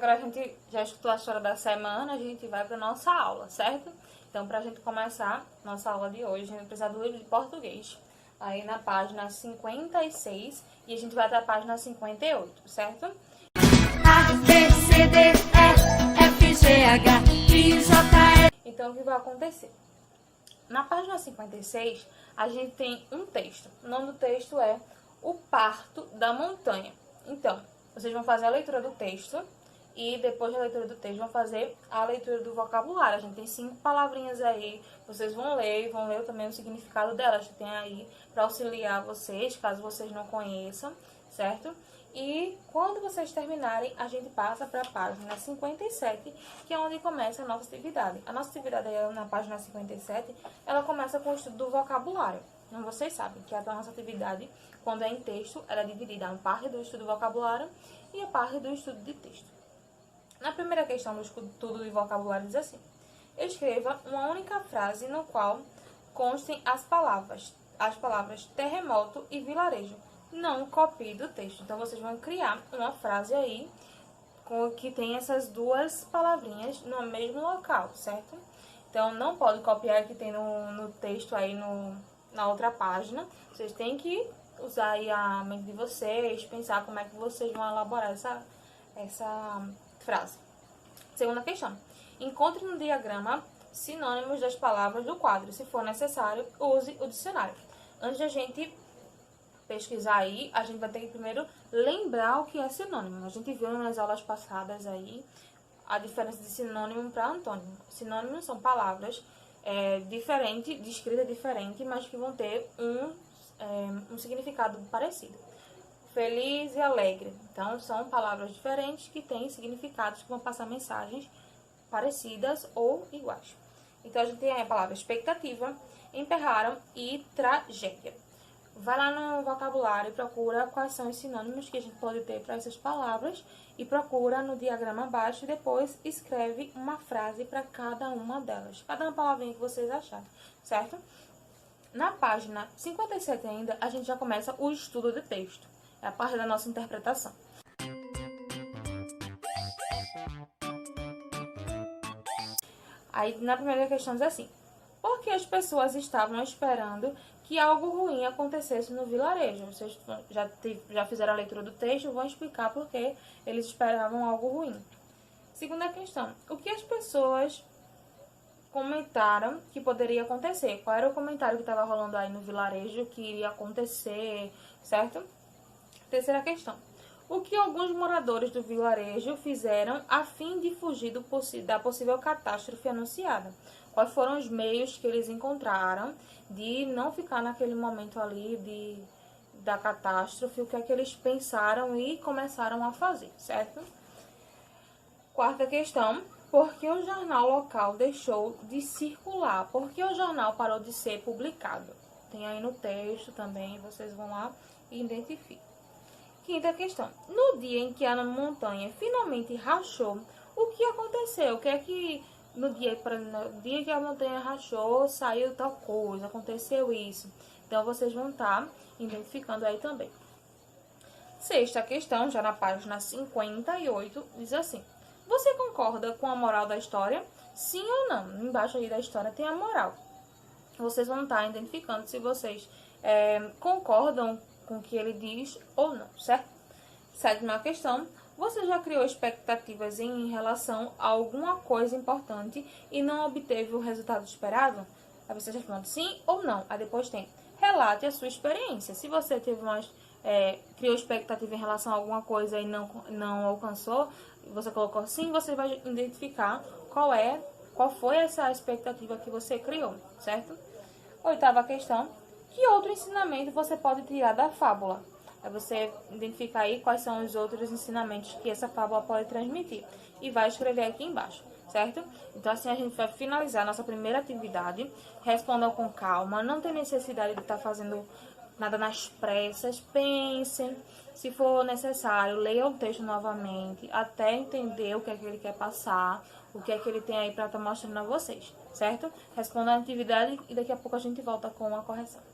agora a gente já escutou a história da semana, a gente vai para nossa aula, certo? Então, para a gente começar nossa aula de hoje, a gente vai precisar do livro de português. Aí na página 56 e a gente vai até a página 58, certo? A, B, C, D, E, F, G, H, I, J, L. Então, o que vai acontecer? Na página 56, a gente tem um texto. O nome do texto é O Parto da Montanha. Então, vocês vão fazer a leitura do texto e depois da leitura do texto vão fazer a leitura do vocabulário. A gente tem 5 palavrinhas aí, vocês vão ler também o significado delas, que tem aí para auxiliar vocês, caso vocês não conheçam, certo? E quando vocês terminarem, a gente passa para a página 57, que é onde começa a nossa atividade. A nossa atividade aí, na página 57, ela começa com o estudo do vocabulário. Então, vocês sabem que a nossa atividade, quando é em texto, ela é dividida em parte do estudo do vocabulário e a parte do estudo de texto. Na primeira questão do estudo de vocabulário diz assim: escreva uma única frase no qual constem as palavras terremoto e vilarejo. Não copie do texto. Então, vocês vão criar uma frase aí que tem essas duas palavrinhas no mesmo local, certo? Então, não pode copiar que tem no texto aí na outra página. Vocês têm que usar aí a mente de vocês, pensar como é que vocês vão elaborar essa frase. Segunda questão. Encontre no diagrama sinônimos das palavras do quadro. Se for necessário, use o dicionário. Antes de a gente pesquisar aí, a gente vai ter que primeiro lembrar o que é sinônimo. A gente viu nas aulas passadas aí a diferença de sinônimo para antônimo. Sinônimos são palavras diferentes, de escrita diferente, mas que vão ter um significado parecido. Feliz e alegre. Então, são palavras diferentes que têm significados que vão passar mensagens parecidas ou iguais. Então, a gente tem aí a palavra expectativa, emperraram e tragédia. Vai lá no vocabulário e procura quais são os sinônimos que a gente pode ter para essas palavras e procura no diagrama abaixo e depois escreve uma frase para cada uma delas. Cada uma palavrinha que vocês acharem, certo? Na página 57 ainda, a gente já começa o estudo de texto. É a parte da nossa interpretação. Aí, na primeira questão, diz assim: por que as pessoas estavam esperando que algo ruim acontecesse no vilarejo? Vocês já fizeram a leitura do texto, vão explicar por que eles esperavam algo ruim. Segunda questão: o que as pessoas comentaram que poderia acontecer? Qual era o comentário que estava rolando aí no vilarejo que iria acontecer, certo? Terceira questão: o que alguns moradores do vilarejo fizeram a fim de fugir da possível catástrofe anunciada? Quais foram os meios que eles encontraram de não ficar naquele momento ali da catástrofe? O que é que eles pensaram e começaram a fazer, certo? Quarta questão: por que o jornal local deixou de circular? Por que o jornal parou de ser publicado? Tem aí no texto também, vocês vão lá e identificam. Quinta questão: no dia em que a montanha finalmente rachou, o que aconteceu? O que é que no dia que a montanha rachou, saiu tal coisa, aconteceu isso? Então, vocês vão estar identificando aí também. Sexta questão, já na página 58, diz assim: você concorda com a moral da história? Sim ou não? Embaixo aí da história tem a moral. Vocês vão estar identificando se vocês concordam com o que ele diz ou não, certo? Sétima questão: você já criou expectativas em relação a alguma coisa importante e não obteve o resultado esperado? Aí você responde sim ou não. Aí depois tem relate a sua experiência. Se você teve criou expectativa em relação a alguma coisa e não alcançou, você colocou sim, você vai identificar qual foi essa expectativa que você criou, certo? Oitava questão: que outro ensinamento você pode tirar da fábula? Aí você identifica aí quais são os outros ensinamentos que essa fábula pode transmitir e vai escrever aqui embaixo, certo? Então, assim a gente vai finalizar a nossa primeira atividade. Respondam com calma, não tem necessidade de estar fazendo nada nas pressas. Pensem, se for necessário, leiam o texto novamente até entender o que é que ele quer passar, o que é que ele tem aí para estar mostrando a vocês, certo? Respondam a atividade e daqui a pouco a gente volta com a correção.